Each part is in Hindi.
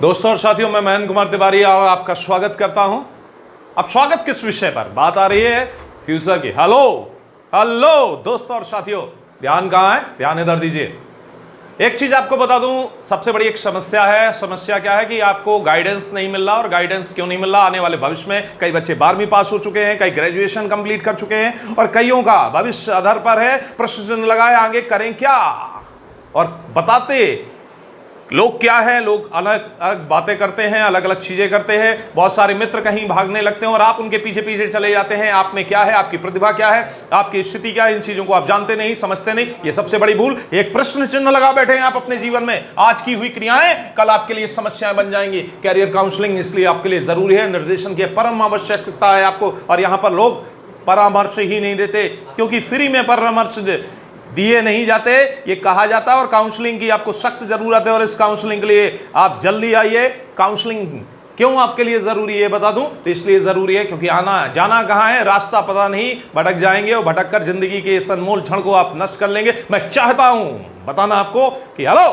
दोस्तों और साथियों, मैं महेंद्र कुमार तिवारी और आपका स्वागत करता हूं। अब स्वागत किस विषय पर बात आ रही है? फ्यूचर की। हेलो हेलो दोस्तों और साथियों, ध्यान कहां है? ध्यान इधर दीजिए। एक चीज आपको बता दूं, सबसे बड़ी एक समस्या है। समस्या क्या है कि आपको गाइडेंस नहीं मिल रहा। और गाइडेंस क्यों नहीं मिल रहा? आने वाले भविष्य में कई बच्चे 12वीं पास हो चुके हैं, कई ग्रेजुएशन कंप्लीट कर चुके हैं और कईयों का भविष्य अधर पर है। प्रश्न चिन्ह लगाए आगे करें क्या? और बताते लोग क्या है, लोग अलग अलग बातें करते हैं, अलग अलग चीजें करते हैं। बहुत सारे मित्र कहीं भागने लगते हैं और आप उनके पीछे पीछे चले जाते हैं। आप में क्या है, आपकी प्रतिभा क्या है, आपकी स्थिति क्या है, इन चीजों को आप जानते नहीं, समझते नहीं। ये सबसे बड़ी भूल। एक प्रश्न चिन्ह लगा बैठे हैं आप अपने जीवन में। आज की हुई क्रियाएं कल आपके लिए समस्याएं बन जाएंगी। कैरियर काउंसलिंग इसलिए आपके लिए जरूरी है, निर्देशन की परम आवश्यकता है आपको। और यहां पर लोग परामर्श ही नहीं देते, क्योंकि फ्री में परामर्श दिए नहीं जाते, ये कहा जाता है। और काउंसलिंग की आपको सख्त जरूरत है और इस काउंसलिंग के लिए आप जल्दी आइए। काउंसलिंग क्यों आपके लिए जरूरी है बता दूं? तो इसलिए जरूरी है क्योंकि आना जाना कहां है, रास्ता पता नहीं, भटक जाएंगे और भटक कर जिंदगी के इस अनमोल क्षण को आप नष्ट कर लेंगे। मैं चाहता हूं बताना आपको कि हेलो,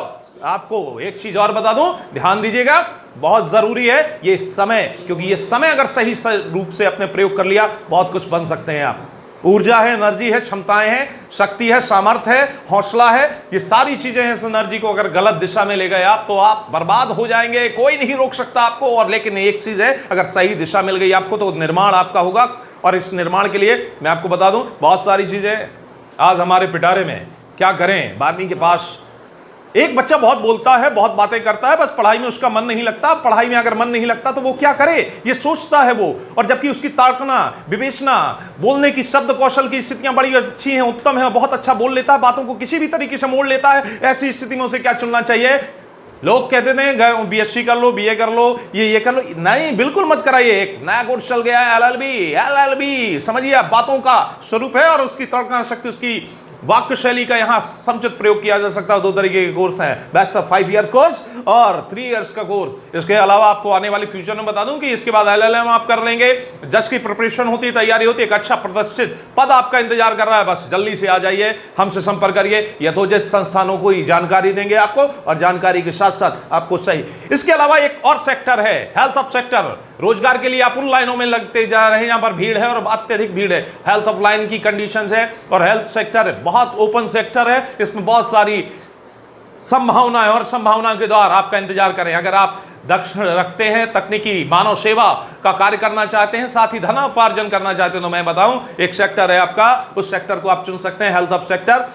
आपको एक चीज और बता दूं, ध्यान दीजिएगा, बहुत जरूरी है ये समय। क्योंकि ये समय अगर सही रूप से अपने प्रयोग कर लिया, बहुत कुछ बन सकते हैं आप। ऊर्जा है, एनर्जी है, क्षमताएं हैं, शक्ति है, सामर्थ्य है, हौसला है, ये सारी चीजें हैं। इस एनर्जी को अगर गलत दिशा में ले गए आप, तो आप बर्बाद हो जाएंगे। कोई नहीं रोक सकता आपको। और लेकिन एक चीज है, अगर सही दिशा मिल गई आपको, तो निर्माण आपका होगा। और इस निर्माण के लिए मैं आपको बता दूं, बहुत सारी चीजें आज हमारे पिटारे में। क्या करें? 12वीं के पास एक बच्चा बहुत बोलता है, बहुत बातें करता है, बस पढ़ाई में उसका मन नहीं लगता। पढ़ाई में अगर मन नहीं लगता तो वो क्या करे, ये सोचता है वो। और जबकि उसकी ताड़ना, विवेचना, बोलने की शब्द कौशल की स्थितियां बड़ी अच्छी हैं, उत्तम है, बहुत अच्छा बोल लेता है, बातों को किसी भी तरीके से मोड़ लेता है। ऐसी स्थिति में उसे क्या चुनना चाहिए? लोग कहते थे बीएससी कर लो, बीए कर लो, ये कर लो। नहीं, बिल्कुल मत कराइए। एक नया कोर्स चल गया है, एलएलबी। समझिए, बातों का स्वरूप है और उसकी तर्कना शक्ति, उसकी वाक्य शैली का यहां समुचित प्रयोग किया जा सकता है। 2 तरीके के कोर्स हैं, बेस्ट ऑफ 5 इयर्स कोर्स और 3 इयर्स का कोर्स। इसके अलावा आपको आने वाली फ्यूचर में बता दूं कि इसके बाद एलएलएम आप कर लेंगे। जज की प्रिपरेशन होती है, तैयारी होती है, एक अच्छा प्रतिष्ठित पद आपका इंतजार कर रहा है। बस जल्दी से आ जाइए, हमसे संपर्क करिए। यथोचित संस्थानों को ही जानकारी देंगे आपको, और जानकारी के साथ साथ आपको सही। इसके अलावा एक और सेक्टर है, हेल्थ ऑफ सेक्टर। रोजगार के लिए आप उन लाइनों में लगते जा रहे हैं जहां पर भीड़ है, और अत्यधिक भीड़ है। हेल्थ ऑफ लाइन की कंडीशंस है, और हेल्थ सेक्टर बहुत ओपन सेक्टर है। इसमें बहुत सारी संभावनाएं, और संभावनाओं के द्वार आपका इंतजार करें। अगर आप दक्ष रखते हैं, तकनीकी मानव सेवा का कार्य करना चाहते हैं, साथ ही धनोपार्जन करना चाहते हैं, तो मैं बताऊं, एक सेक्टर है आपका, उस सेक्टर को आप चुन सकते हैं, हेल्थ ऑफ सेक्टर,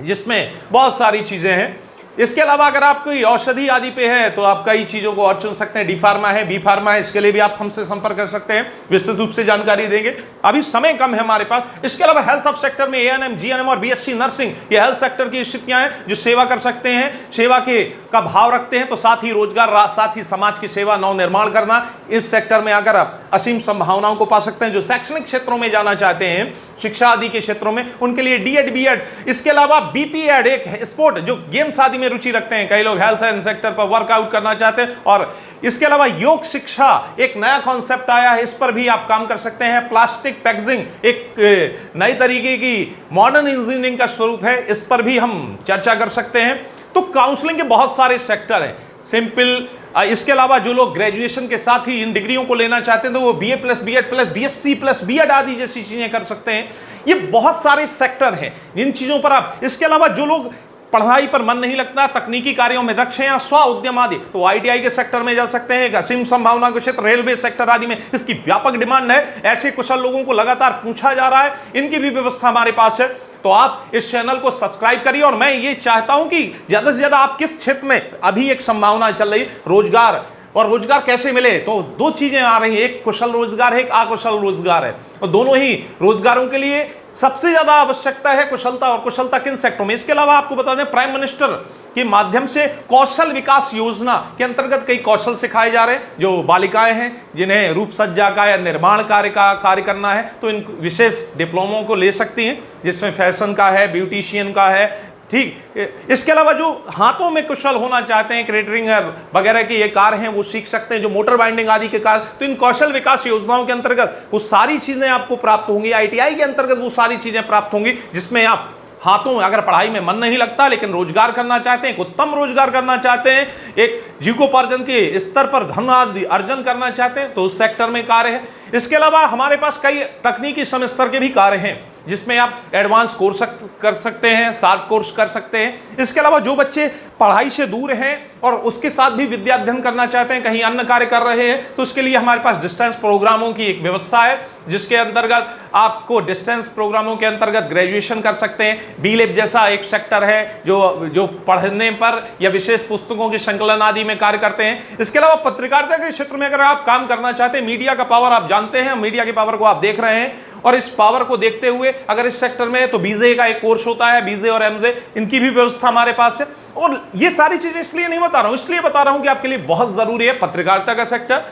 जिसमें बहुत सारी चीजें हैं। इसके अलावा अगर आप कोई औषधि आदि पे है, तो आप कई चीजों को और चुन सकते हैं। डी फार्मा है, बी फार्मा है, इसके लिए भी आप हमसे संपर्क कर सकते हैं, विस्तृत रूप से जानकारी देंगे। अभी समय कम है हमारे पास। इसके अलावा हेल्थ ऑफ सेक्टर में एएनएम, जीएनएम और बीएससी नर्सिंग, ये हेल्थ सेक्टर की स्थितियां हैं जो सेवा कर सकते हैं, सेवा के का भाव रखते हैं। तो साथ ही रोजगार, साथ ही समाज की सेवा, नव निर्माण करना, इस सेक्टर में आकर आप असीम संभावनाओं को पा सकते हैं। जो शैक्षणिक क्षेत्रों में जाना चाहते हैं, शिक्षा आदि के क्षेत्रों में, उनके लिए डीएड, बीएड। इसके अलावा बीपीएड, एक स्पोर्ट, जो गेम्स आदि में रुचि रखते हैं, कई लोग हेल्थ एंड सेक्टर पर वर्कआउट करना चाहते हैं। और इसके अलावा योग शिक्षा, एक नया कॉन्सेप्ट आया है, इस पर भी आप काम कर सकते हैं। प्लास्टिक पैकेजिंग, एक नई तरीके की मॉडर्न इंजीनियरिंग का स्वरूप है, इस पर भी हम चर्चा कर सकते हैं। तो काउंसलिंग के बहुत सारे सेक्टर हैं, सिंपल। इसके अलावा जो लोग ग्रेजुएशन के साथ ही इन डिग्रियों को लेना चाहते हैं, तो वो BA plus BEd plus BSc plus BEd आदि जैसी चीजें कर सकते हैं। ये बहुत सारे सेक्टर हैं, इन चीजों पर आप। इसके अलावा जो लोग पढ़ाई पर मन नहीं लगता, तकनीकी कार्यों में दक्ष हैं या स्व उद्यम आदि, तो आईटीआई के सेक्टर में जा सकते हैं। असीम संभावना के क्षेत्र रेलवे सेक्टर आदि में इसकी व्यापक डिमांड है। ऐसे कुशल लोगों को लगातार पूछा जा रहा है, इनकी भी व्यवस्था हमारे पास है। तो आप इस चैनल को सब्सक्राइब करिए। और मैं ये चाहता हूं कि ज्यादा से ज्यादा आप किस क्षेत्र में, अभी एक संभावना चल रही रोजगार, और रोजगार कैसे मिले, तो 2 चीजें आ रही हैं, एक कुशल रोजगार है, एक अकुशल रोजगार है। और दोनों ही रोजगारों के लिए सबसे ज्यादा आवश्यकता है कुशलता, और कुशलता किन सेक्टरों में। इसके अलावा आपको बता दें, प्राइम मिनिस्टर के माध्यम से कौशल विकास योजना के अंतर्गत कई कौशल सिखाए जा रहे हैं। जो बालिकाएं हैं, जिन्हें रूप सज्जा का या निर्माण कार्य करना है, तो इन विशेष डिप्लोमों को ले सकती हैं, जिसमें फैशन का है, ब्यूटिशियन का है, ठीक। इसके अलावा जो हाथों में कुशल होना चाहते हैं, क्रेटरिंग वगैरह की ये कार्य हैं वो सीख सकते हैं, जो मोटर बाइंडिंग आदि के कार्य, तो इन कौशल विकास योजनाओं के अंतर्गत वो सारी चीजें आपको प्राप्त होंगी। ITI के अंतर्गत वो सारी चीजें प्राप्त होंगी जिसमें आप हाथों, अगर पढ़ाई में मन नहीं लगता लेकिन रोजगार करना चाहते हैं, एक उत्तम रोजगार करना चाहते हैं, एक जीविकोपार्जन के स्तर पर धन अर्जन करना चाहते हैं, तो उस सेक्टर में कार्य है। इसके अलावा हमारे पास कई तकनीकी समस्तर के भी कार्य हैं जिसमें आप एडवांस कोर्स कर सकते हैं, शार्ट कोर्स कर सकते हैं। इसके अलावा जो बच्चे पढ़ाई से दूर हैं और उसके साथ भी विद्या अध्ययन करना चाहते हैं, कहीं अन्य कार्य कर रहे हैं, तो उसके लिए हमारे पास डिस्टेंस प्रोग्रामों की एक व्यवस्था है जिसके अंतर्गत आपको डिस्टेंस प्रोग्रामों के अंतर्गत ग्रेजुएशन कर सकते हैं। B.Lab जैसा एक सेक्टर है जो पढ़ने पर या विशेष पुस्तकों के संकलन आदि में कार्य करते हैं। इसके अलावा पत्रकारिता के क्षेत्र में अगर आप काम करना चाहते हैं, मीडिया का पावर आप जानते हैं, मीडिया के पावर को आप देख रहे हैं, और इस पावर को देखते हुए अगर इस सेक्टर में, तो BJ का एक कोर्स होता है, BJ और MJ, इनकी भी व्यवस्था हमारे पास है। और ये सारी चीजें इसलिए नहीं बता रहा हूं, इसलिए बता रहा हूं कि आपके लिए बहुत जरूरी है पत्रकारिता का सेक्टर,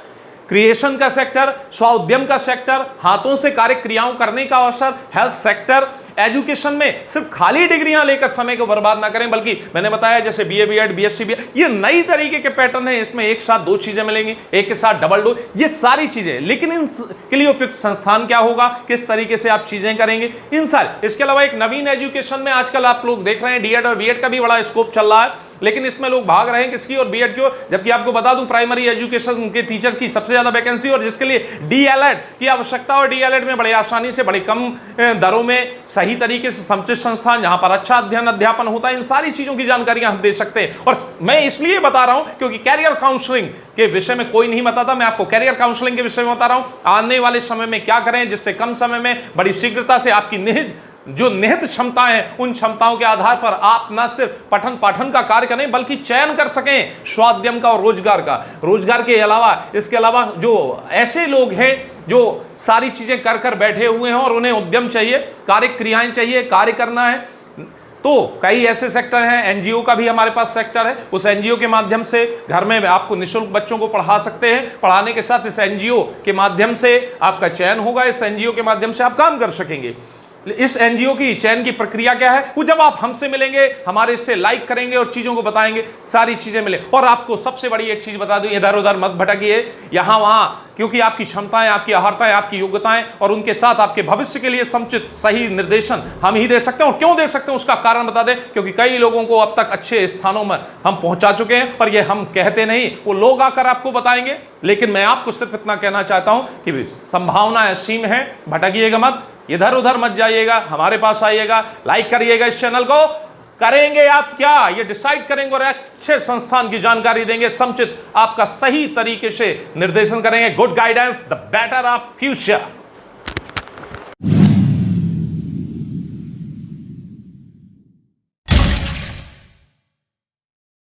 क्रिएशन का सेक्टर, स्वाउद्यम का सेक्टर, हाथों से कार्य क्रियाओं करने का अवसर, हेल्थ सेक्टर, एजुकेशन में सिर्फ खाली डिग्रियां लेकर समय को बर्बाद ना करें, बल्कि मैंने बताया जैसे BA B.Ed BSc BA, ये नई तरीके के पैटर्न है, इसमें एक साथ दो चीजें मिलेंगी, एक के साथ डबल डो, ये सारी चीजें। लेकिन इन के लिए उपयुक्त संस्थान क्या होगा, किस तरीके से आप चीजें करेंगे, इन सारे। इसके अलावा एक नवीन एजुकेशन में आजकल आप लोग देख रहे हैं D.Ed और B.Ed का भी बड़ा स्कोप चल रहा है, लेकिन इसमें लोग भाग रहे हैं किसकी और B.Ed की ओर, जबकि आपको बता दूं प्राइमरी एजुकेशन के टीचर की सबसे ज्यादा वैकेंसी, और जिसके लिए D.LED की आवश्यकता, और D.LED में बड़े आसानी से बड़े कम दरों में सही तरीके से समुचित संस्थान जहां पर अच्छा अध्ययन अध्यापन होता है, इन सारी चीजों की जानकारियां हम दे सकते हैं। और मैं इसलिए बता रहा हूं क्योंकि कैरियर काउंसलिंग के विषय में कोई नहीं बताता, मैं आपको कैरियर काउंसलिंग के विषय में बता रहा हूं। आने वाले समय में क्या करें जिससे कम समय में बड़ी शीघ्रता से आपकी निहित क्षमताएं हैं, उन क्षमताओं के आधार पर आप न सिर्फ पठन पाठन का कार्य करें बल्कि चयन कर सकें स्वाद्यम का और रोजगार का। रोजगार के अलावा, इसके अलावा जो ऐसे लोग हैं जो सारी चीजें कर कर बैठे हुए हैं और उन्हें उद्यम चाहिए, कार्य क्रियाएं चाहिए, कार्य करना है, तो कई ऐसे सेक्टर हैं। NGO का भी हमारे पास सेक्टर है, उस NGO के माध्यम से घर में आपको निःशुल्क बच्चों को पढ़ा सकते हैं। पढ़ाने के साथ इस NGO के माध्यम से आपका चयन होगा, इस NGO के माध्यम से आप काम कर सकेंगे। इस NGO की चयन की प्रक्रिया क्या है, वो जब आप हमसे मिलेंगे, हमारे इससे लाइक करेंगे और चीजों को बताएंगे, सारी चीजें मिले। और आपको सबसे बड़ी एक चीज बता दूं, इधर उधर मत भटकिए यहां वहां, क्योंकि आपकी क्षमताएं, आपकी अहर्ताएं, आपकी योग्यताएं और उनके साथ आपके भविष्य के लिए समुचित सही निर्देशन हम ही दे सकते हैं। और क्यों दे सकते हैं उसका कारण बता दें, क्योंकि कई लोगों को अब तक अच्छे स्थानों में हम पहुंचा चुके हैं, और ये हम कहते नहीं, वो लोग आकर आपको बताएंगे। लेकिन मैं आपको सिर्फ इतना कहना चाहता हूं कि संभावना असीम है, भटकिएगा मत, इधर उधर मत जाइएगा, हमारे पास आइएगा, लाइक करिएगा इस चैनल को। करेंगे आप क्या, ये डिसाइड करेंगे और अच्छे संस्थान की जानकारी देंगे, समुचित आपका सही तरीके से निर्देशन करेंगे। Good guidance, the better of future.